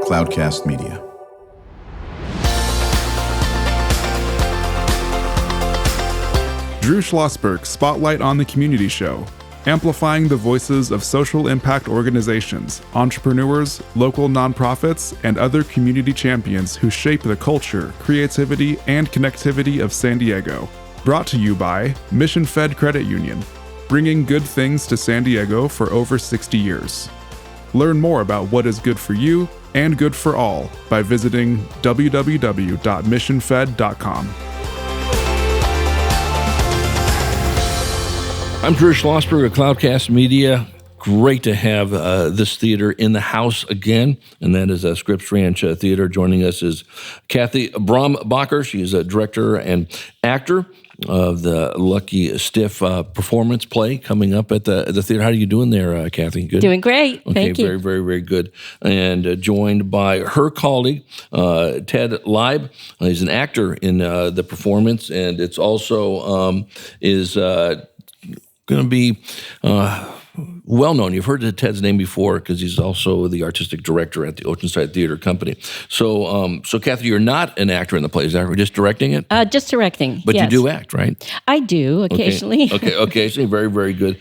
Cloudcast Media. Drew Schlosberg Spotlight on the Community Show, amplifying the voices of social impact organizations, entrepreneurs, local nonprofits, and other community champions who shape the culture, creativity, and connectivity of San Diego. Brought to you by Mission Fed Credit Union, bringing good things to San Diego for over 60 years. Learn more about what is good for you and good for all by visiting www.missionfed.com. I'm Drew Schlosberg of Cloudcast Media. Great to have this theater in the house again, and that is Scripps Ranch Theatre. Joining us is Kathy Brombacher. She is a director and actor of the Lucky Stiff performance play coming up at the theater. How are you doing there, Kathy? Good? Doing great. Okay, Thank you. Very, very, very good. And joined by her colleague, Ted Lieb. He's an actor in the performance, and it's also going to be well known. You've heard Ted's name before because he's also the artistic director at the Oceanside Theatre Company. So, Kathy, you're not an actor in the play, is that right? Just directing it? Just directing, But yes. you do act, right? I do, occasionally. Okay, occasionally. Very, very good.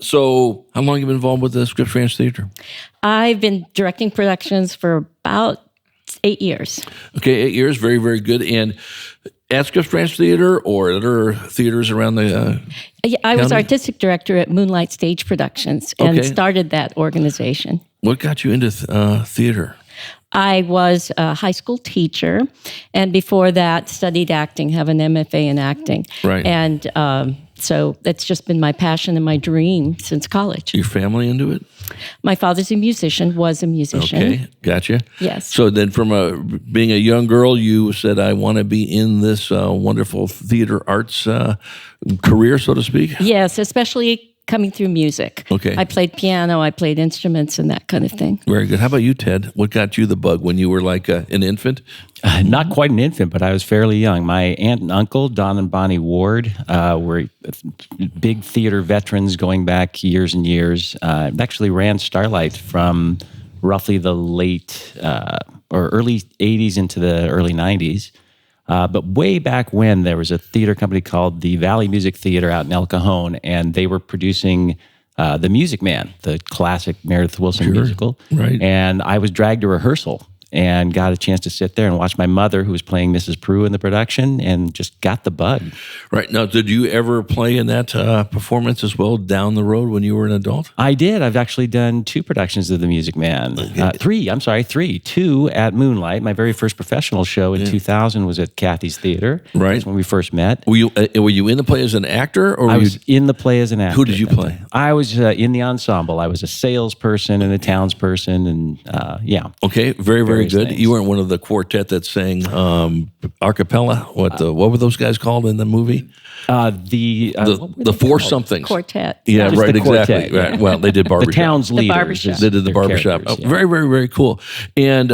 So how long have you been involved with the Scripps Ranch Theatre? I've been directing productions for about 8 years. Okay, 8 years. Very, very good. And at Scripps Ranch Theatre or other theaters around the I was county? artistic director at Moonlight Stage Productions and started that organization. What got you into theater? I was a high school teacher, and before that studied acting, have an MFA in acting. Right. And so that's just been my passion and my dream since college. Your family into it? My father's a musician, was a musician. Okay, gotcha. Yes. So then from being a young girl, you said, I want to be in this wonderful theater arts career, so to speak? Yes, especially coming through music. Okay. I played piano, I played instruments and that kind of thing. Very good. How about you, Ted? What got you the bug when you were like an infant? Not quite an infant, but I was fairly young. My aunt and uncle, Don and Bonnie Ward, were big theater veterans going back years and years. Actually ran Starlight from roughly the late or early 80s into the early 90s. But way back when, there was a theater company called the Valley Music Theater out in El Cajon, and they were producing The Music Man, the classic Meredith Willson musical. Right. And I was dragged to rehearsal and got a chance to sit there and watch my mother, who was playing Mrs. Prue in the production, and just got the bug. Right. Now, did you ever play in that performance as well down the road when you were an adult? I did. I've actually done 2 productions of The Music Man. 3. 2 at Moonlight. My very first professional show in 2000 was at Kathy's Theater. Right. That's when we first met. Were you in the play as an actor? Or I was in the play as an actor. Who did you play? I was in the ensemble. I was a salesperson and a townsperson, and Okay, very, very good. things. You weren't one of the quartet that sang a cappella. What were those guys called in the movie? The four somethings. Quartet. Yeah, Just right, the quartet, exactly. yeah. Right. Well, they did barbershop. The town's leaders. barbershop. They did the their barbershop. characters, yeah. Very, very, very cool. And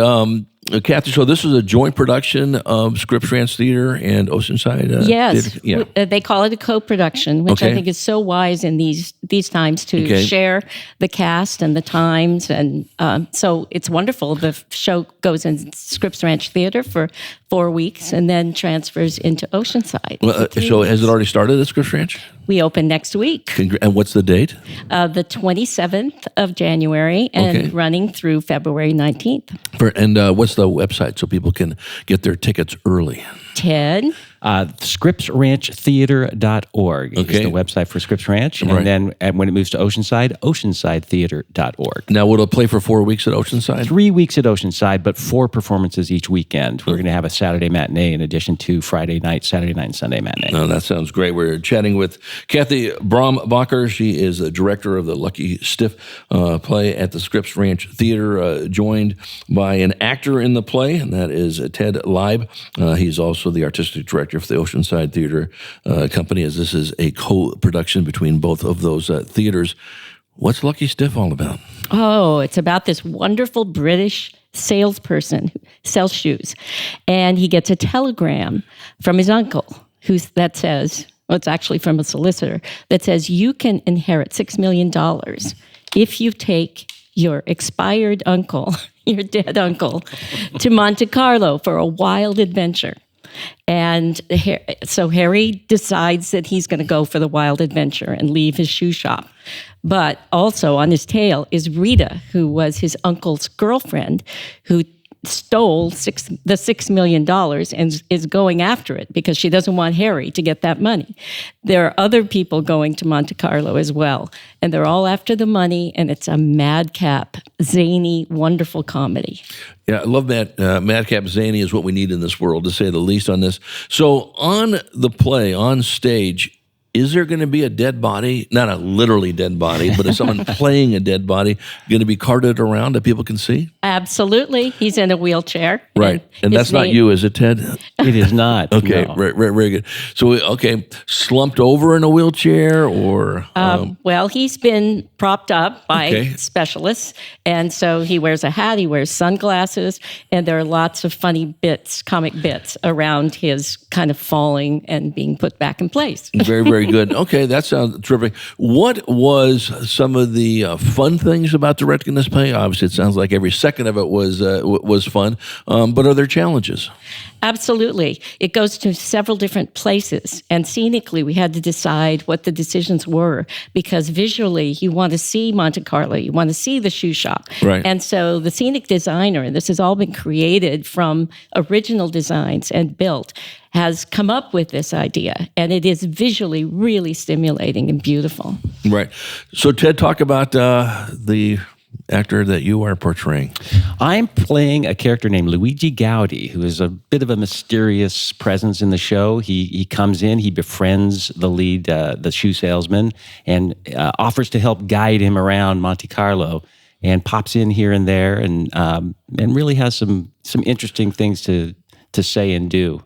Kathy, so this is a joint production of Scripps Ranch Theater and Oceanside Yes. Theatre? Yeah. They call it a co-production, which Okay. I think is so wise in these times to Okay. share the cast and the times. And so it's wonderful. The show goes in Scripps Ranch Theater for 4 weeks and then transfers into Oceanside. Well, so has it already started at Scripps Ranch? We open next week, And what's the date? the 27th of January, and Okay. running through February 19th. And what's the website so people can get their tickets early? Ted? ScrippsRanchTheater.org is Okay. the website for Scripps Ranch. Right. And then when it moves to Oceanside, OceansideTheater.org. Now, will it play for 4 weeks at Oceanside? 3 weeks at Oceanside, but 4 performances each weekend. We're going to have a Saturday matinee in addition to Friday night, Saturday night, and Sunday matinee. No, that sounds great. We're chatting with Kathy Brombacher. She is the director of the Lucky Stiff play at the Scripps Ranch Theater, joined by an actor in the play, and that is Ted Lieb. He's also the artistic director for the Oceanside Theatre Company, as this is a co-production between both of those theaters. What's Lucky Stiff all about? Oh, it's about this wonderful British salesperson who sells shoes. And he gets a telegram from his uncle that says, well, it's actually from a solicitor, that says you can inherit $6 million if you take your expired uncle, your dead uncle, to Monte Carlo for a wild adventure. And so Harry decides that he's going to go for the wild adventure and leave his shoe shop. But also on his tail is Rita, who was his uncle's girlfriend, who stole the $6 million and is going after it because she doesn't want Harry to get that money. There are other people going to Monte Carlo as well, and they're all after the money, and it's a madcap, zany, wonderful comedy. Yeah, I love that. Madcap zany is what we need in this world, to say the least on this. So on the play, on stage, is there going to be a dead body? Not a literally dead body, but is someone playing a dead body going to be carted around that people can see? Absolutely. He's in a wheelchair. Right. And that's not you, is it, Ted? It is not. Okay, no. right, very good. So, slumped over in a wheelchair or? Well, he's been propped up by specialists, and so he wears a hat, he wears sunglasses, and there are lots of funny bits, comic bits around his kind of falling and being put back in place. Very, very good. Okay, that sounds terrific. What was some of the fun things about directing this play? Obviously, it sounds like every second of it was fun, but are there challenges? Absolutely. It goes to several different places, and scenically we had to decide what the decisions were, because visually you want to see Monte Carlo, you want to see the shoe shop. Right. And so the scenic designer, this has all been created from original designs and built, has come up with this idea, and it is visually really stimulating and beautiful. Right. So Ted, talk about the actor that you are portraying. I'm playing a character named Luigi Gaudi, who is a bit of a mysterious presence in the show. He comes in, he befriends the lead, the shoe salesman, and offers to help guide him around Monte Carlo, and pops in here and there, and really has some interesting things to say and do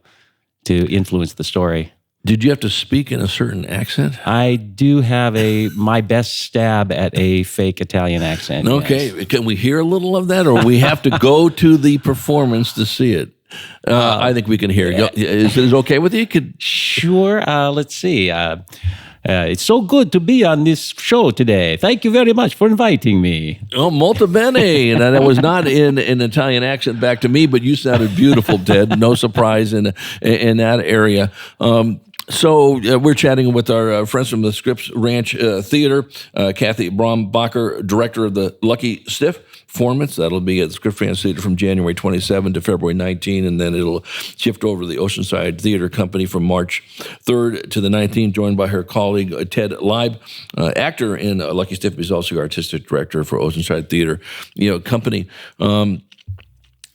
to influence the story. Did you have to speak in a certain accent? I do have my best stab at a fake Italian accent. Okay. Yes. Can we hear a little of that, or we have to go to the performance to see it? I think we can hear it. Is it okay with you? Sure. Let's see. It's so good to be on this show today. Thank you very much for inviting me. Oh, molto bene. And that was not in an Italian accent back to me, but you sounded beautiful, Ted. No surprise in that area. So we're chatting with our friends from the Scripps Ranch Theatre, Kathy Brombacher, director of the Lucky Stiff performance. That'll be at the Scripps Ranch Theatre from January 27 to February 19, and then it'll shift over to the Oceanside Theatre Company from March 3rd to the 19th, joined by her colleague Ted Lieb, actor in Lucky Stiff. He's also artistic director for Oceanside Theatre Company.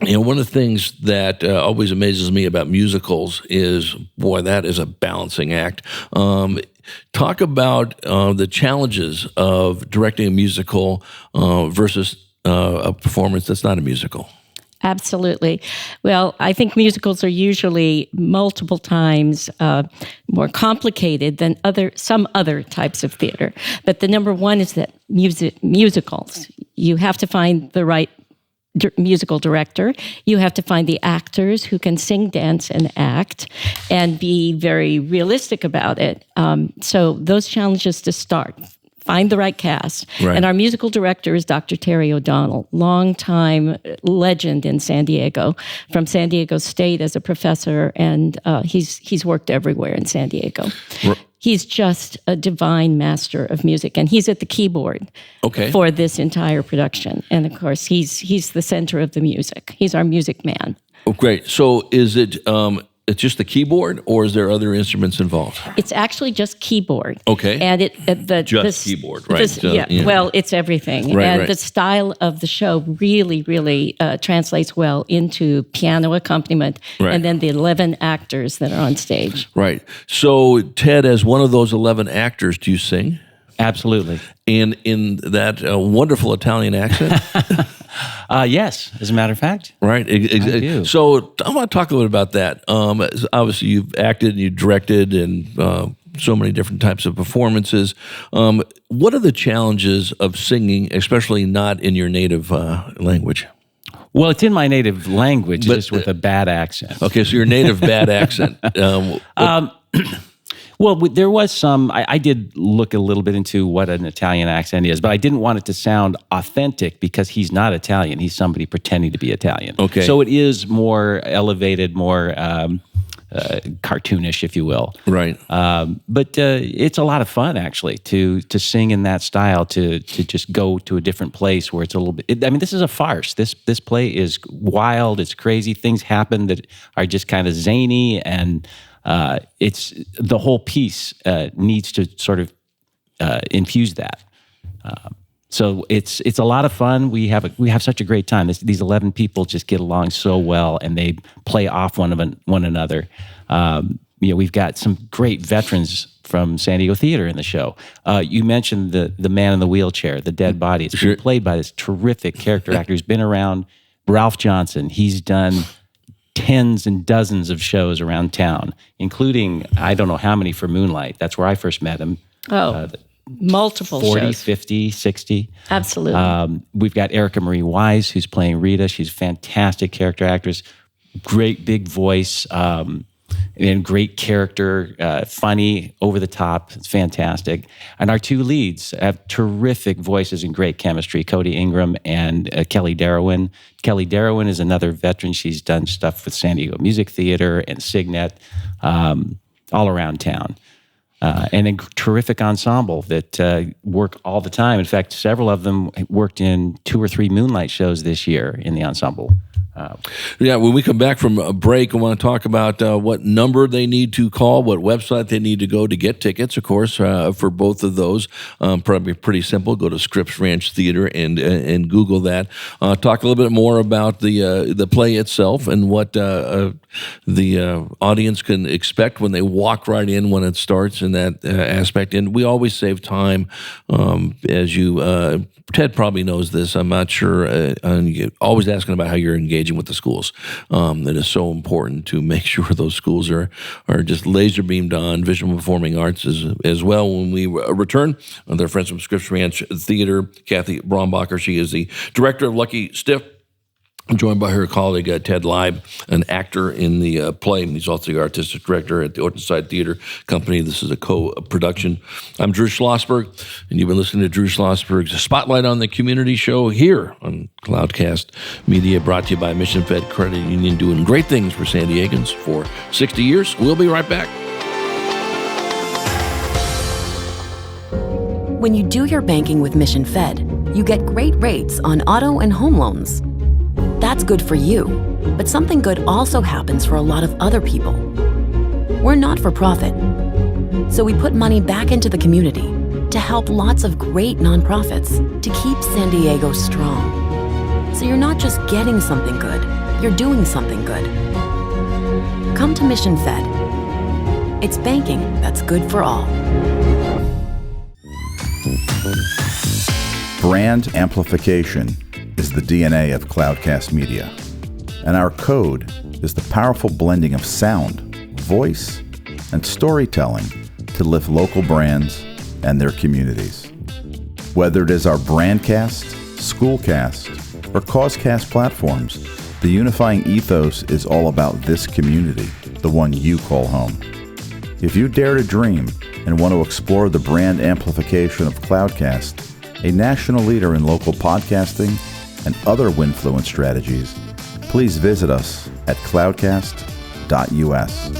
One of the things that always amazes me about musicals is, boy, that is a balancing act. Talk about the challenges of directing a musical versus a performance that's not a musical. Absolutely. Well, I think musicals are usually multiple times more complicated than some other types of theater. But the number one is that musicals, you have to find the right musical director. You have to find the actors who can sing, dance, and act, and be very realistic about it. So those challenges to start. Find the right cast. Right. And our musical director is Dr. Terry O'Donnell, longtime legend in San Diego, from San Diego State as a professor, and he's worked everywhere in San Diego. He's just a divine master of music, and he's at the keyboard for this entire production. And of course, he's the center of the music. He's our music man. Oh, great. So is it it's just the keyboard, or is there other instruments involved? It's actually just keyboard. Okay. And keyboard, right? Well, it's everything. Right, and right. the style of the show really translates well into piano accompaniment, and then the 11 actors that are on stage. Right. So, Ted, as one of those 11 actors, do you sing? Absolutely. And in that wonderful Italian accent? Yes, as a matter of fact. Right. I do. So I want to talk a little bit about that. Obviously, you've acted and you directed in so many different types of performances. What are the challenges of singing, especially not in your native language? Well, it's in my native language, just with a bad accent. Okay, so your native bad accent. Well, there was some, I did look a little bit into what an Italian accent is, but I didn't want it to sound authentic because he's not Italian. He's somebody pretending to be Italian. Okay. So it is more elevated, more cartoonish, if you will. Right. But it's a lot of fun, actually, to sing in that style, to just go to a different place where it's a little bit. This is a farce. This play is wild. It's crazy. Things happen that are just kind of zany, and it's the whole piece needs to sort of infuse that. So it's a lot of fun. We have such a great time. These 11 people just get along so well, and they play off one another. We've got some great veterans from San Diego Theater in the show. You mentioned the man in the wheelchair, the dead body. It's been played by this terrific character actor who's been around. Ralph Johnson. He's done tens and dozens of shows around town, including I don't know how many for Moonlight. That's where I first met him. Multiple 40, shows. 50, 60. Absolutely. We've got Erica Marie Wise, who's playing Rita. She's a fantastic character actress, great big voice, and great character, funny, over the top. It's fantastic. And our two leads have terrific voices and great chemistry, Cody Ingram and Kelly Darwin. Kelly Darwin is another veteran. She's done stuff with San Diego Music Theater and Signet, all around town. And a terrific ensemble that work all the time. In fact, several of them worked in 2 or 3 Moonlight shows this year in the ensemble. When we come back from a break, I want to talk about what number they need to call, what website they need to go to get tickets, of course, for both of those. Probably pretty simple. Go to Scripps Ranch Theater and Google that. Talk a little bit more about the play itself and what the audience can expect when they walk right in when it starts in that aspect. And we always save time, as you Ted probably knows this. I'm not sure. You're always asking about how you're engaging with the schools. It is so important to make sure those schools are just laser beamed on visual performing arts as well. When we return, their friends from Scripps Ranch Theater, Kathy Brombacher. She is the director of Lucky Stiff. I'm joined by her colleague, Ted Lieb, an actor in the play. He's also the artistic director at the Oceanside Theatre Company. This is a co-production. I'm Drew Schlosberg, and you've been listening to Drew Schlossberg's Spotlight on the Community show here on Cloudcast Media, brought to you by Mission Fed Credit Union, doing great things for San Diegans for 60 years. We'll be right back. When you do your banking with Mission Fed, you get great rates on auto and home loans. That's good for you, but something good also happens for a lot of other people. We're not for profit, so we put money back into the community to help lots of great nonprofits to keep San Diego strong. So you're not just getting something good, you're doing something good. Come to Mission Fed. It's banking that's good for all. Brand amplification is the DNA of Cloudcast Media, and our code is the powerful blending of sound, voice, and storytelling to lift local brands and their communities. Whether it is our Brandcast, Schoolcast, or Causecast platforms, the unifying ethos is all about this community, the one you call home. If you dare to dream and want to explore the brand amplification of Cloudcast, a national leader in local podcasting and other Winfluence strategies, please visit us at cloudcast.us.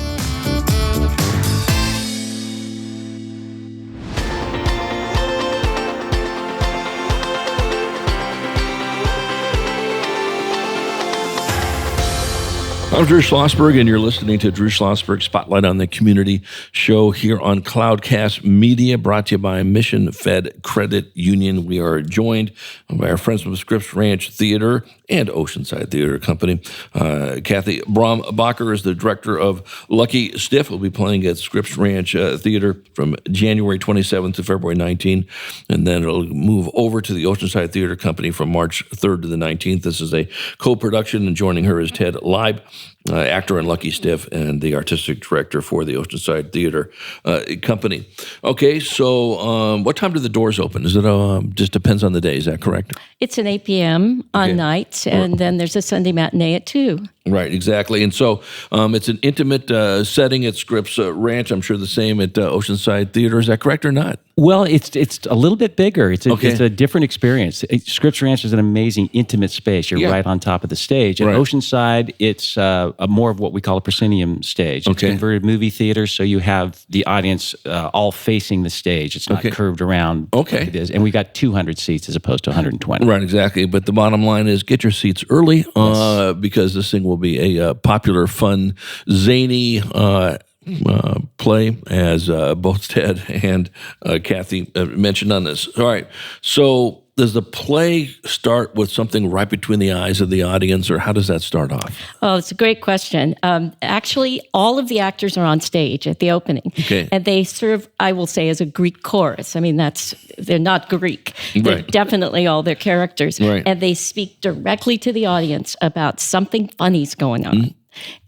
I'm Drew Schlosberg, and you're listening to Drew Schlosberg Spotlight on the Community show here on Cloudcast Media, brought to you by Mission Fed Credit Union. We are joined by our friends from Scripps Ranch Theater and Oceanside Theatre Company. Kathy Brombacher is the director of Lucky Stiff. We'll be playing at Scripps Ranch Theater from January 27th to February 19th, and then it'll move over to the Oceanside Theatre Company from March 3rd to the 19th. This is a co-production, and joining her is Ted Lieb. actor in Lucky Stiff and the artistic director for the Oceanside Theatre Company. Okay, so what time do the doors open? Is it just depends on the day? Is that correct? It's an 8 p.m. on nights, and then there's a Sunday matinee at 2. Right, exactly. And so it's an intimate setting at Scripps Ranch. I'm sure the same at Oceanside Theatre. Is that correct or not? Well, it's a little bit bigger. It's a different experience. Scripps Ranch is an amazing intimate space. You're right on top of the stage. At Oceanside, it's a more of what we call a proscenium stage. It's converted movie theater, so you have the audience all facing the stage. It's not curved around like it is. And we got 200 seats as opposed to 120. Right, exactly. But the bottom line is get your seats early because this thing will be a popular, fun, zany play, as both Ted and Kathy mentioned on this. All right, so does the play start with something right between the eyes of the audience, or how does that start off? Oh, it's a great question. Actually, all of the actors are on stage at the opening, and they serve, I will say, as a Greek chorus. I mean, they're not Greek. They're definitely all their characters, and they speak directly to the audience about something funny's going on,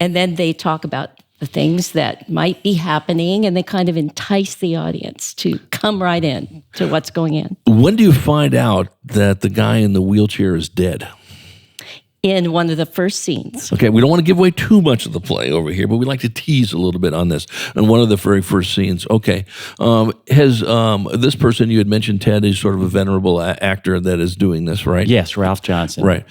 and then they talk about the things that might be happening, and they kind of entice the audience to come right in to what's going in. When do you find out that the guy in the wheelchair is dead? In one of the first scenes. Okay, we don't want to give away too much of the play over here, but we like to tease a little bit on this. In one of the very first scenes, has this person you had mentioned, Ted, is sort of a venerable actor that is doing this, right? Yes, Ralph Johnson. Right.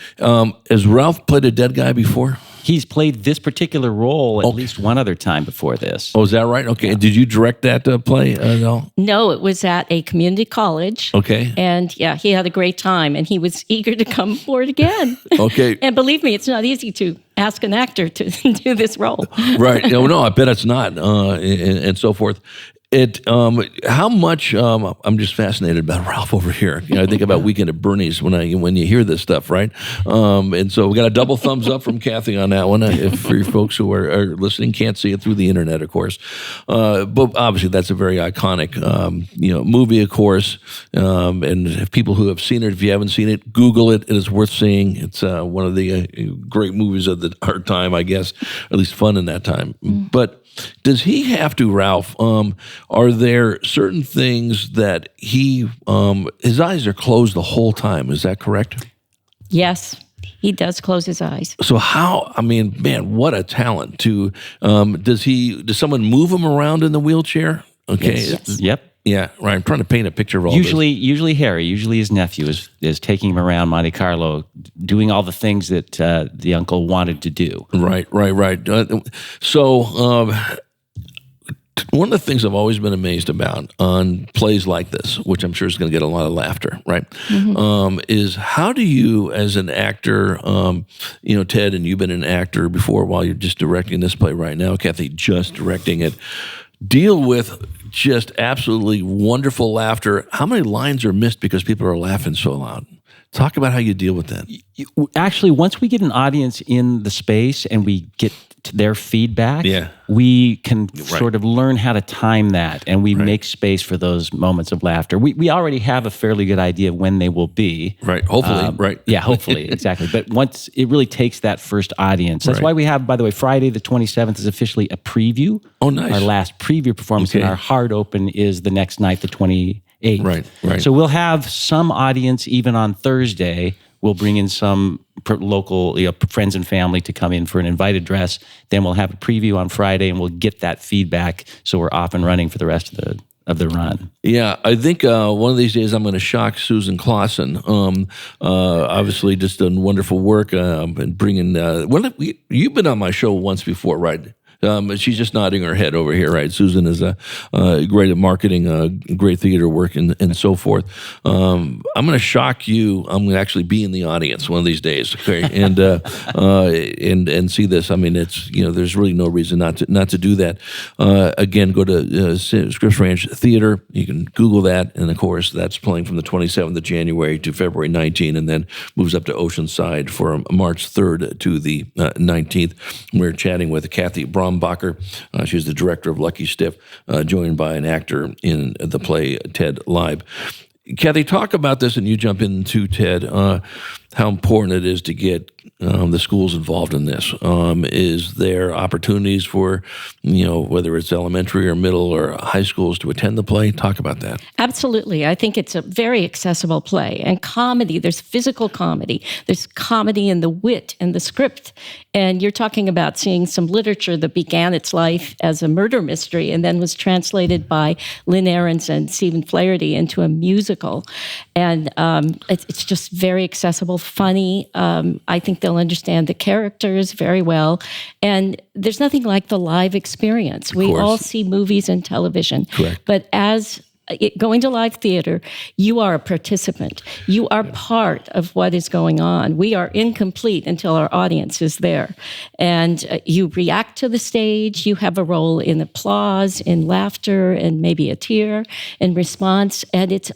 Has Ralph played a dead guy before? He's played this particular role at least one other time before this. Oh, is that right? Okay. Yeah. Did you direct that play at all? No, it was at a community college. Okay. And he had a great time, and he was eager to come forward again. Okay. And believe me, it's not easy to ask an actor to do this role. Right. No, I bet it's not, and so forth. How much? I'm just fascinated about Ralph over here. I think about Weekend at Bernie's when you hear this stuff, right? And so we got a double thumbs up from Kathy on that one. If for your folks who are listening, can't see it through the internet, of course. But obviously, that's a very iconic, movie, of course. And if people who have seen it, if you haven't seen it, Google it. It is worth seeing. It's one of the great movies of our time, I guess, at least fun in that time. But does he have to, Ralph? Are there certain things that his eyes are closed the whole time? Is that correct? Yes, he does close his eyes. So man, what a talent! Does someone move him around in the wheelchair? Okay. Yes. Yep. Yeah, right. I'm trying to paint a picture of all this. Usually Harry, his nephew, is taking him around Monte Carlo, doing all the things that the uncle wanted to do. Right. So one of the things I've always been amazed about on plays like this, which I'm sure is going to get a lot of laughter, right, is how do you, as an actor, Ted, and you've been an actor before while you're just directing this play right now, Kathy, just directing it, deal with just absolutely wonderful laughter. How many lines are missed because people are laughing so loud? Talk about how you deal with that. Actually, once we get an audience in the space and we get to their feedback, we can sort of learn how to time that, and we make space for those moments of laughter. We already have a fairly good idea of when they will be. Right, hopefully, right. Yeah, hopefully, exactly. But once it really takes that first audience. That's why we have, by the way, Friday the 27th is officially a preview. Oh, nice. Our last preview performance, and our hard open is the next night, the 28th. Right. So we'll have some audience even on Thursday. We'll bring in some local friends and family to come in for an invited address. Then we'll have a preview on Friday, and we'll get that feedback so we're off and running for the rest of the run. Yeah, I think one of these days I'm going to shock Susan Clausen. Obviously, just done wonderful work and bringing. You've been on my show once before, right? She's just nodding her head over here, right? Susan is great at marketing, great theater work, and so forth. I'm going to shock you. I'm going to actually be in the audience one of these days, okay? And see this. I mean, it's there's really no reason not to do that. Again, go to Scripps Ranch Theatre. You can Google that, and of course, that's playing from the 27th of January to February 19th, and then moves up to Oceanside for March 3rd to the 19th. We're chatting with Kathy Brombacher. She's the director of Lucky Stiff, joined by an actor in the play, Ted Lieb. Kathy, talk about this, and you jump into Ted. how important it is to get the schools involved in this. Is there opportunities for, whether it's elementary or middle or high schools to attend the play? Talk about that. Absolutely. I think it's a very accessible play. And comedy, there's physical comedy. There's comedy in the wit and the script. And you're talking about seeing some literature that began its life as a murder mystery and then was translated by Lynn Ahrens and Stephen Flaherty into a musical. And it's just very accessible, funny. I think they'll understand the characters very well. And there's nothing like the live experience. We all see movies and television. Correct. But going to live theater, you are a participant. You are part of what is going on. We are incomplete until our audience is there. And you react to the stage. You have a role in applause, in laughter, and maybe a tear in response. And it's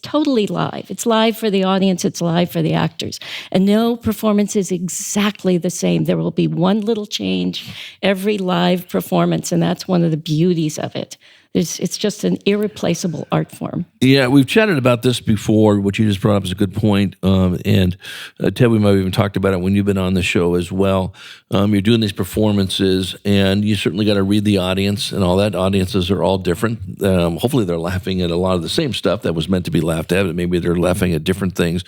totally live. It's live for the audience. It's live for the actors. And no performance is exactly the same. There will be one little change every live performance, and that's one of the beauties of it. It's just an irreplaceable art form. Yeah, we've chatted about this before. What you just brought up is a good point. And Ted, we might have even talked about it when you've been on the show as well. You're doing these performances, and you certainly got to read the audience and all that. Audiences are all different. Hopefully they're laughing at a lot of the same stuff that was meant to be laughed at, but maybe they're laughing at different things,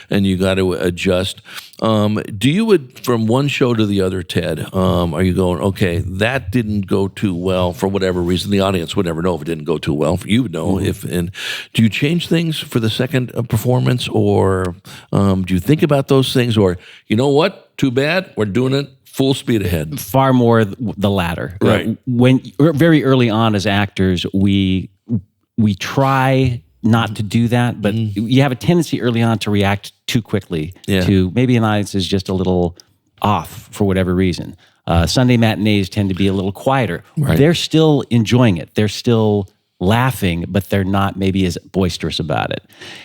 and you got to adjust. Do you, from one show to the other, Ted, are you going, okay, that didn't go too well for whatever reason? The audience would never know if it didn't go too well. You would know if. And do you change things for the second performance, or do you think about those things, or you know what? Too bad. We're doing it full speed ahead. Far more the latter. Right. When very early on as actors, we try not to do that, but you have a tendency early on to react too quickly to maybe an audience is just a little off for whatever reason. Sunday matinees tend to be a little quieter. Right. They're still enjoying it. They're still laughing, but they're not maybe as boisterous about it.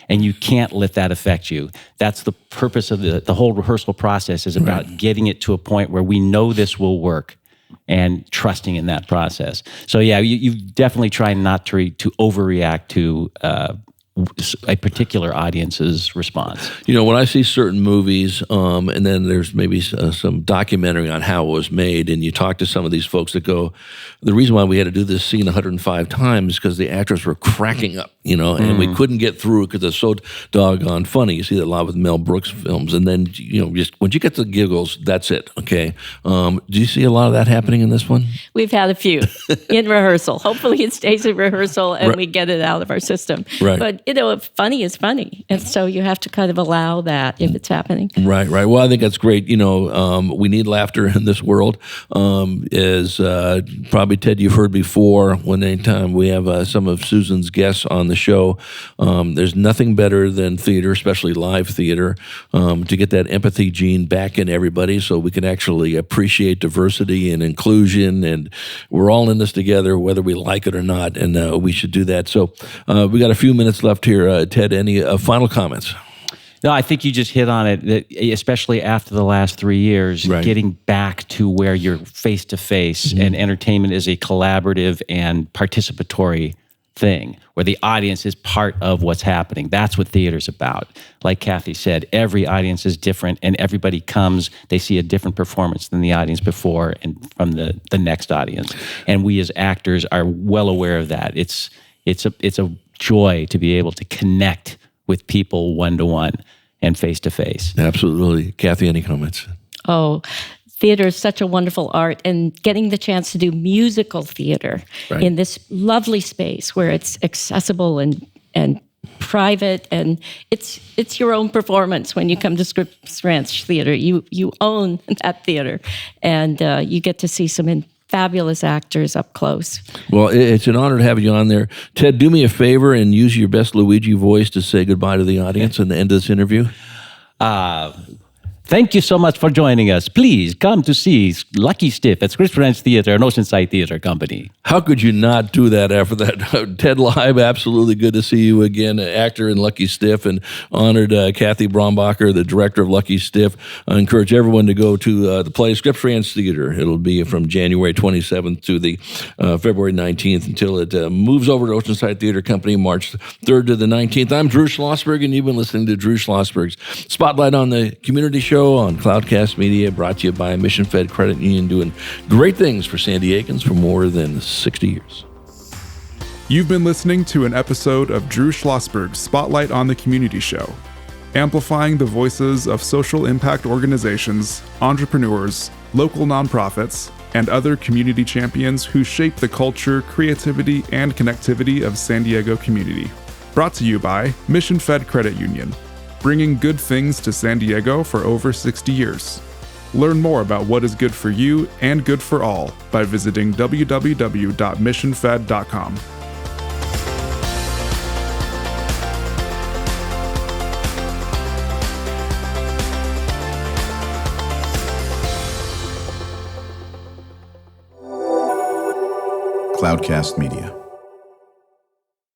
And you can't let that affect you. That's the purpose of the whole rehearsal process, is about getting it to a point where we know this will work and trusting in that process. So yeah, you definitely try not to overreact to a particular audience's response. When I see certain movies, and then there's maybe some documentary on how it was made, and you talk to some of these folks that go, the reason why we had to do this scene 105 times is because the actors were cracking up, and we couldn't get through it because it's so doggone funny. You see that a lot with Mel Brooks films, and then, just when you get the giggles, that's it, okay? Do you see a lot of that happening in this one? We've had a few in rehearsal. Hopefully it stays in rehearsal and we get it out of our system. Right. But, funny is funny. And so you have to kind of allow that if it's happening. Right. Well, I think that's great. We need laughter in this world. As probably, Ted, you've heard before, when anytime we have some of Susan's guests on the show, there's nothing better than theater, especially live theater, to get that empathy gene back in everybody so we can actually appreciate diversity and inclusion. And we're all in this together, whether we like it or not, and we should do that. So we got a few minutes left here. Ted, any final comments? No, I think you just hit on it, that especially after the last 3 years, getting back to where you're face-to-face and entertainment is a collaborative and participatory thing, where the audience is part of what's happening. That's what theater's about. Like Kathy said, every audience is different, and everybody comes, they see a different performance than the audience before and from the next audience. And we as actors are well aware of that. It's a joy to be able to connect with people one-to-one and face-to-face. Absolutely. Kathy, any comments? Oh, theater is such a wonderful art, and getting the chance to do musical theater in this lovely space where it's accessible and private, and it's your own performance when you come to Scripps Ranch Theatre. You own that theater, and you get to see some fabulous actors up close. Well, it's an honor to have you on there. Ted, do me a favor and use your best Luigi voice to say goodbye to the audience and the end of this interview. Thank you so much for joining us. Please come to see Lucky Stiff at Scripps Ranch Theatre and Oceanside Theatre Company. How could you not do that after that? Ted Lieb, absolutely good to see you again, actor in Lucky Stiff, and honored Kathy Brombacher, the director of Lucky Stiff. I encourage everyone to go to the play Scripps Ranch Theatre. It'll be from January 27th to the February 19th until it moves over to Oceanside Theatre Company March 3rd to the 19th. I'm Drew Schlosberg, and you've been listening to Drew Schlosberg's Spotlight on the Community Show on Cloudcast Media, brought to you by Mission Fed Credit Union, doing great things for San Diegans for more than 60 years. You've been listening to an episode of Drew Schlosberg's Spotlight on the Community Show, amplifying the voices of social impact organizations, entrepreneurs, local nonprofits, and other community champions who shape the culture, creativity, and connectivity of San Diego community. Brought to you by Mission Fed Credit Union, bringing good things to San Diego for over 60 years. Learn more about what is good for you and good for all by visiting www.missionfed.com. Cloudcast Media.